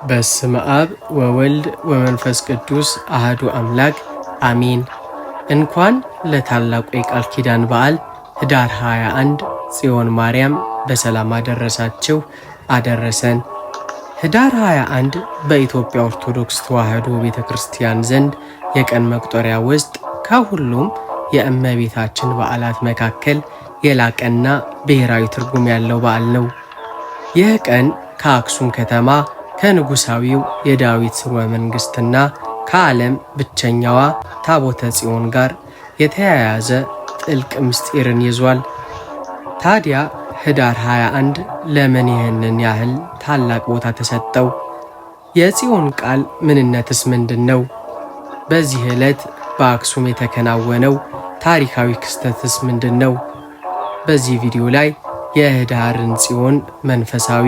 በስመ አብ ወወልድ ወመንፈስ ቅዱስ አህዱ አምላክ አሜን። እንኳን ለታላቁ የቃል ኪዳን በዓል ህዳር 21 ጽዮን ማርያም በሰላም አደረሳችሁ አደረሰን። ህዳር 21 በኢትዮጵያ ኦርቶዶክስ ተዋሕዶ ቤተክርስቲያን ዘንድ የቀን መቁጠሪያ ውስጥ ከሁሉም የእመቤታችን በዓላት መካከል የላቀና ብሔራዊ ትርጉም ያለው በዓል ነው። ይህ ቀን ከአክሱም ከተማ ከንጉሳዊው የዳዊት ሥርወ መንግሥትና ከዓለም ብቸኛዋ ታቦተ ጽዮን ጋር የተያያዘ ጥልቅ ምስጢርን ይዟል። ታዲያ ህዳር 21 ለምን ይህንን ያህል ታላቅ ቦታ ተሰጠው? የጽዮን ቃል ምንነትስ ምንድን ነው? በዚህ ዕለት በአክሱም የተከናወነው ታሪካዊ ክስተትስ ምንድን ነው? በዚህ ቪዲዮ ላይ የህዳርን ጽዮን መንፈሳዊ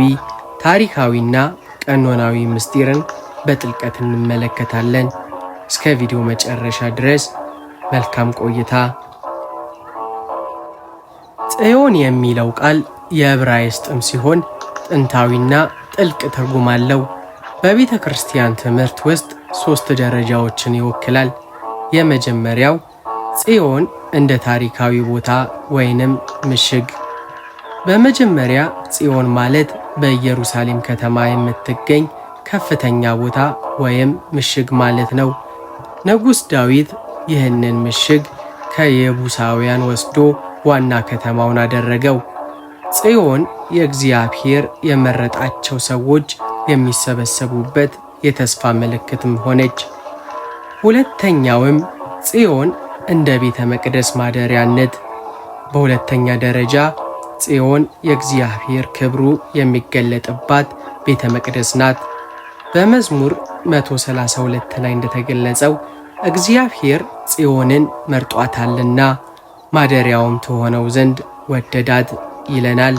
ታሪካዊና ቀኖናዊ ምስጢርን በጥልቀት እንመለከታለን። እስከ ቪዲዮ መጨረሻ ድረስ መልካም ቆይታ። ጽዮን የሚለው ቃል የዕብራይስጥም ሲሆን ጥንታዊና ጥልቅ ትርጉም አለው። በቤተ ክርስቲያን ትምህርት ውስጥ 3 ደረጃዎችን ይወክላል። የመጀመሪያው ጽዮን እንደ ታሪካዊ ቦታ ወይንም ምሽግ። በመጀመሪያ ጽዮን ማለት በኢየሩሳሌም ከተማ የምትገኝ ከፍተኛ ቦታ ወይም ምሽግ ማለት ነው። ንጉሥ ዳዊት ይህንን ምሽግ ከየቡሳውያን ወስዶ ዋና ከተማውን አደረገው። ጽዮን የእግዚአብሔር የመረጣቸው ሰዎች የሚሰበሰቡበት የተስፋ ምልክትም ሆነች። ሁለተኛውም ጽዮን እንደ ቤተ መቅደስ ማደሪያነት። በሁለተኛ ደረጃ ጽዮን የእግዚአብሔር ክብሩ የሚገለጥባት ቤተ መቅደስ ናት። በመዝሙር 132 ላይ እንደተገለጸው እግዚአብሔር ጽዮንን መርጧታልና ማደሪያውም ትሆነው ዘንድ ወደዳት ይለናል።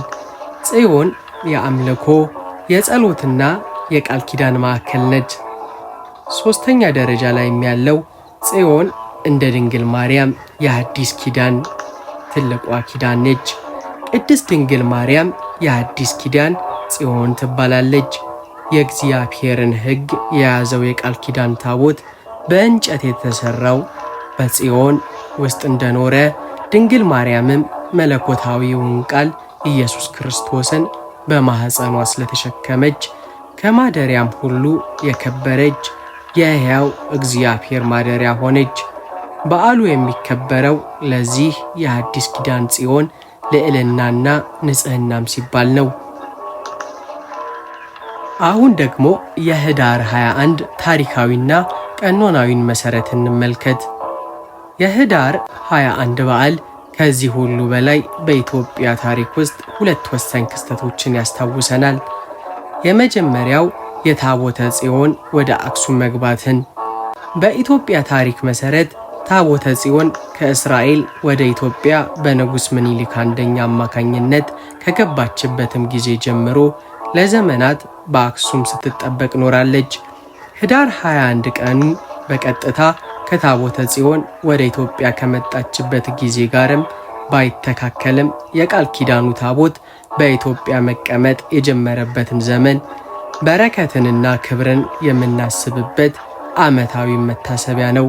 ጽዮን የአምልኮ የጸሎትና የቃል ኪዳን ማዕከል ነች። 3ኛ ደረጃ ላይ ያለው ጽዮን እንደ ድንግል ማርያም የአዲስ ኪዳን ትልቋ ኪዳን ነች። ቅድስት ድንግል ማርያም የአዲስ ኪዳን ጽዮን ትባላለች። የእግዚአብሔርን ሕግ የያዘው የቃል ኪዳን ታቦት በእንጨት የተሠራው በጽዮን ውስጥ እንደኖረ ድንግል ማርያምም መለኮታዊውን ቃል ኢየሱስ ክርስቶስን በማኅፀኗ ስለተሸከመች ከማደሪያም ሁሉ የከበረች የሕያው እግዚአብሔር ማደሪያ ሆነች። በዓሉ የሚከበረው ለዚህ የአዲስ ኪዳን ጽዮን ልዕልናና ንጽሕናም ሲባል ነው። አሁን ደግሞ የህዳር 21 ታሪካዊና ቀኖናዊን መሠረት እንመልከት። የህዳር 21 በዓል ከዚህ ሁሉ በላይ በኢትዮጵያ ታሪክ ውስጥ 2 ወሳኝ ክስተቶችን ያስታውሰናል። የመጀመሪያው የታቦተ ጽዮን ወደ አክሱም መግባትን። በኢትዮጵያ ታሪክ መሠረት ታቦተ ጽዮን ከእስራኤል ወደ ኢትዮጵያ በንጉሥ ምኒልክ አንደኛ አማካኝነት ከገባችበትም ጊዜ ጀምሮ ለዘመናት በአክሱም ስትጠበቅ ኖራለች። ህዳር 21 ቀኑ በቀጥታ ከታቦተ ጽዮን ወደ ኢትዮጵያ ከመጣችበት ጊዜ ጋርም ባይተካከልም የቃል ኪዳኑ ታቦት በኢትዮጵያ መቀመጥ የጀመረበትን ዘመን በረከትንና ክብርን የምናስብበት ዓመታዊ መታሰቢያ ነው።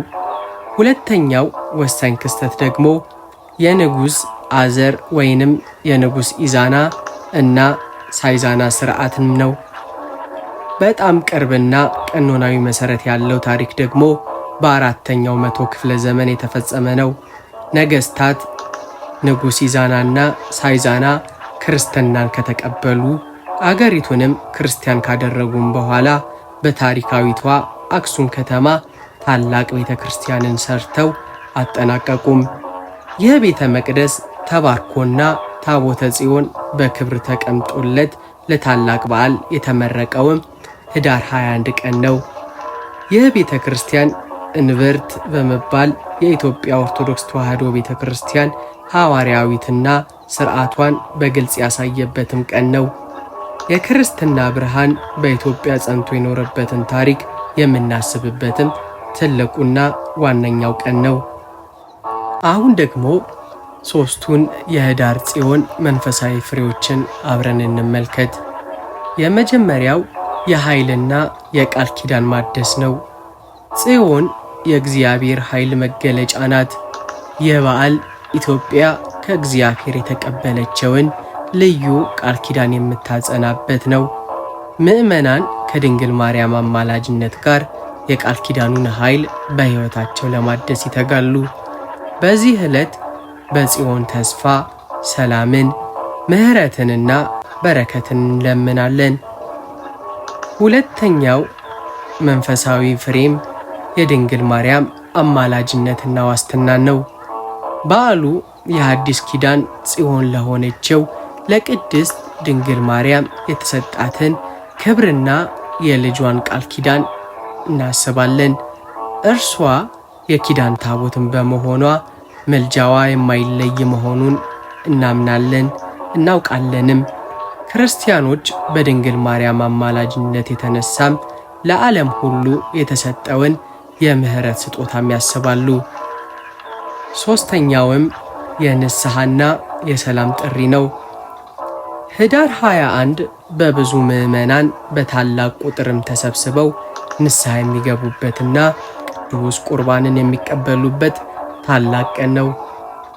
ሁለተኛው ወሳኝ ክስተት ደግሞ የንጉሥ አዘር ወይንም የንጉሥ ኢዛና እና ሳይዛና ሥርዓትም ነው። በጣም ቅርብና ቀኖናዊ መሠረት ያለው ታሪክ ደግሞ በ4ኛው መቶ ክፍለ ዘመን የተፈጸመ ነው። ነገሥታት ንጉሥ ኢዛናና ሳይዛና ክርስትናን ከተቀበሉ አገሪቱንም ክርስቲያን ካደረጉም በኋላ በታሪካዊቷ አክሱም ከተማ ታላቅ ቤተ ክርስቲያንን ሰርተው አጠናቀቁም። ይህ ቤተ መቅደስ ተባርኮና ታቦተ ጽዮን በክብር ተቀምጦለት ለታላቅ በዓል የተመረቀውም ህዳር 21 ቀን ነው። ይህ ቤተ ክርስቲያን እንብርት በመባል የኢትዮጵያ ኦርቶዶክስ ተዋሕዶ ቤተ ክርስቲያን ሐዋርያዊትና ሥርዓቷን በግልጽ ያሳየበትም ቀን ነው። የክርስትና ብርሃን በኢትዮጵያ ጸንቶ የኖረበትን ታሪክ የምናስብበትም ትልቁና ዋነኛው ቀን ነው። አሁን ደግሞ 3ቱን የህዳር ጽዮን መንፈሳዊ ፍሬዎችን አብረን እንመልከት። የመጀመሪያው የኃይልና የቃል ኪዳን ማደስ ነው። ጽዮን የእግዚአብሔር ኃይል መገለጫ ናት። ይህ በዓል ኢትዮጵያ ከእግዚአብሔር የተቀበለችውን ልዩ ቃል ኪዳን የምታጸናበት ነው። ምዕመናን ከድንግል ማርያም አማላጅነት ጋር የቃል ኪዳኑን ኃይል በሕይወታቸው ለማደስ ይተጋሉ። በዚህ ዕለት በጽዮን ተስፋ ሰላምን፣ ምሕረትንና በረከትን እንለምናለን። ሁለተኛው መንፈሳዊ ፍሬም የድንግል ማርያም አማላጅነትና ዋስትናን ነው። በዓሉ የሐዲስ ኪዳን ጽዮን ለሆነችው ለቅድስት ድንግል ማርያም የተሰጣትን ክብርና የልጇን ቃል ኪዳን እናስባለን። እርሷ የኪዳን ታቦትን በመሆኗ መልጃዋ የማይለይ መሆኑን እናምናለን እናውቃለንም። ክርስቲያኖች በድንግል ማርያም አማላጅነት የተነሳም ለዓለም ሁሉ የተሰጠውን የምህረት ስጦታም ያስባሉ። ሦስተኛውም የንስሐና የሰላም ጥሪ ነው። ኅዳር 21 በብዙ ምዕመናን በታላቅ ቁጥርም ተሰብስበው ንስሐ የሚገቡበትና ቅዱስ ቁርባንን የሚቀበሉበት ታላቅ ቀን ነው።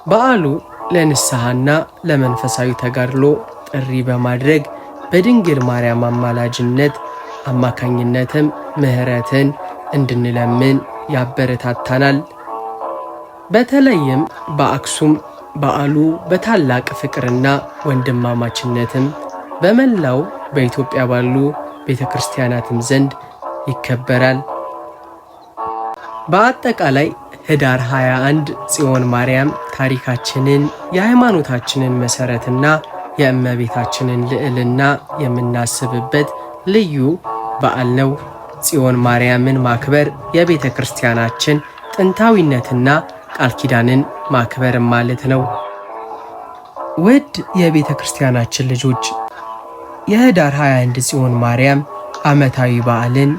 በዓሉ ለንስሐና ለመንፈሳዊ ተጋድሎ ጥሪ በማድረግ በድንግል ማርያም አማላጅነት አማካኝነትም ምሕረትን እንድንለምን ያበረታታናል። በተለይም በአክሱም በዓሉ በታላቅ ፍቅርና ወንድማማችነትም በመላው በኢትዮጵያ ባሉ ቤተ ክርስቲያናትም ዘንድ ይከበራል። በአጠቃላይ ኅዳር 21 ጽዮን ማርያም ታሪካችንን፣ የሃይማኖታችንን መሠረትና የእመቤታችንን ልዕልና የምናስብበት ልዩ በዓል ነው። ጽዮን ማርያምን ማክበር የቤተ ክርስቲያናችን ጥንታዊነትና ቃል ኪዳንን ማክበር ማለት ነው። ውድ የቤተ ክርስቲያናችን ልጆች የኅዳር 21 ጽዮን ማርያም ዓመታዊ በዓልን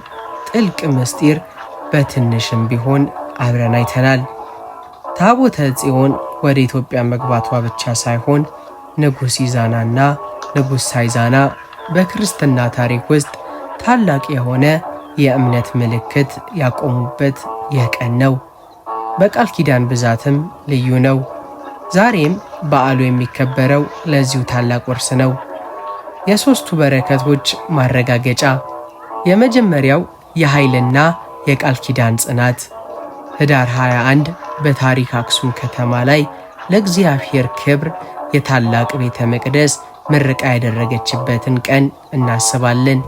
ጥልቅ ምስጢር በትንሽም ቢሆን አብረን አይተናል። ታቦተ ጽዮን ወደ ኢትዮጵያ መግባቷ ብቻ ሳይሆን ንጉሥ ኢዛናና ንጉሥ ሳይዛና በክርስትና ታሪክ ውስጥ ታላቅ የሆነ የእምነት ምልክት ያቆሙበት የቀን ነው። በቃል ኪዳን ብዛትም ልዩ ነው። ዛሬም በዓሉ የሚከበረው ለዚሁ ታላቅ ውርስ ነው። የሦስቱ በረከቶች ማረጋገጫ። የመጀመሪያው የኃይልና የቃል ኪዳን ጽናት። ኅዳር 21 በታሪክ አክሱም ከተማ ላይ ለእግዚአብሔር ክብር የታላቅ ቤተ መቅደስ ምረቃ ያደረገችበትን ቀን እናስባለን።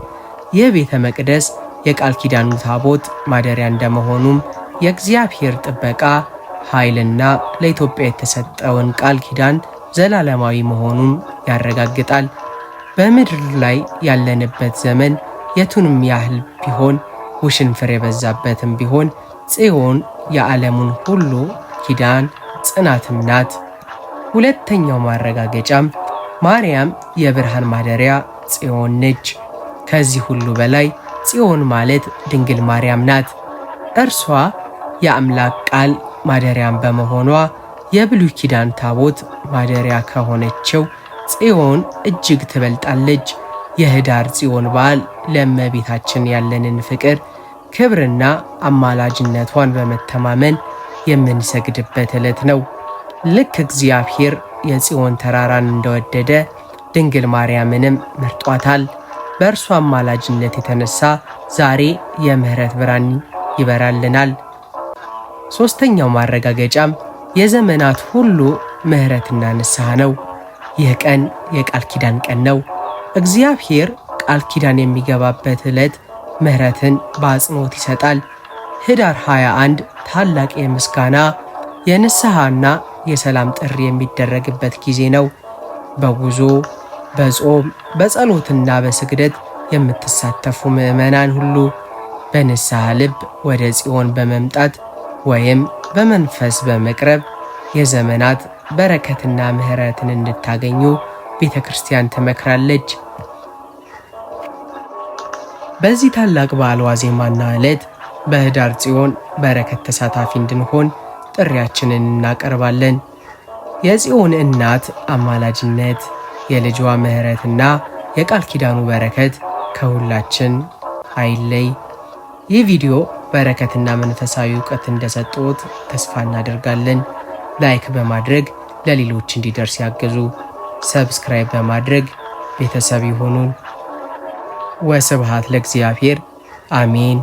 ይህ ቤተ መቅደስ የቃል ኪዳኑ ታቦት ማደሪያ እንደመሆኑም የእግዚአብሔር ጥበቃ ኃይልና ለኢትዮጵያ የተሰጠውን ቃል ኪዳን ዘላለማዊ መሆኑን ያረጋግጣል። በምድር ላይ ያለንበት ዘመን የቱንም ያህል ቢሆን ውሽንፍር የበዛበትም ቢሆን ጽዮን የዓለሙን ሁሉ ኪዳን ጽናትም ናት። ሁለተኛው ማረጋገጫም ማርያም የብርሃን ማደሪያ ጽዮን ነች። ከዚህ ሁሉ በላይ ጽዮን ማለት ድንግል ማርያም ናት። እርሷ የአምላክ ቃል ማደሪያም በመሆኗ የብሉይ ኪዳን ታቦት ማደሪያ ከሆነችው ጽዮን እጅግ ትበልጣለች። የኅዳር ጽዮን በዓል ለእመቤታችን ያለንን ፍቅር፣ ክብርና አማላጅነቷን በመተማመን የምንሰግድበት ዕለት ነው። ልክ እግዚአብሔር የጽዮን ተራራን እንደወደደ ድንግል ማርያምንም መርጧታል። በእርሷ አማላጅነት የተነሳ ዛሬ የምሕረት ብርሃን ይበራልናል። ሦስተኛው ማረጋገጫም የዘመናት ሁሉ ምሕረትና ንስሐ ነው። ይህ ቀን የቃል ኪዳን ቀን ነው። እግዚአብሔር ቃል ኪዳን የሚገባበት ዕለት ምሕረትን በአጽንኦት ይሰጣል። ኅዳር 21 ታላቅ የምስጋና የንስሐና የሰላም ጥሪ የሚደረግበት ጊዜ ነው። በጉዞ በጾም በጸሎትና በስግደት የምትሳተፉ ምዕመናን ሁሉ በንስሐ ልብ ወደ ጽዮን በመምጣት ወይም በመንፈስ በመቅረብ የዘመናት በረከትና ምሕረትን እንድታገኙ ቤተ ክርስቲያን ትመክራለች። በዚህ ታላቅ በዓል ዋዜማና ዕለት በኅዳር ጽዮን በረከት ተሳታፊ እንድንሆን ጥሪያችንን እናቀርባለን። የጽዮን እናት አማላጅነት፣ የልጇ ምሕረትና የቃል ኪዳኑ በረከት ከሁላችን አይለይ። ይህ ቪዲዮ በረከትና መንፈሳዊ ዕውቀት እንደሰጡት ተስፋ እናደርጋለን። ላይክ በማድረግ ለሌሎች እንዲደርስ ያግዙ። ሰብስክራይብ በማድረግ ቤተሰብ ይሁኑን። ወስብሐት ለእግዚአብሔር አሜን።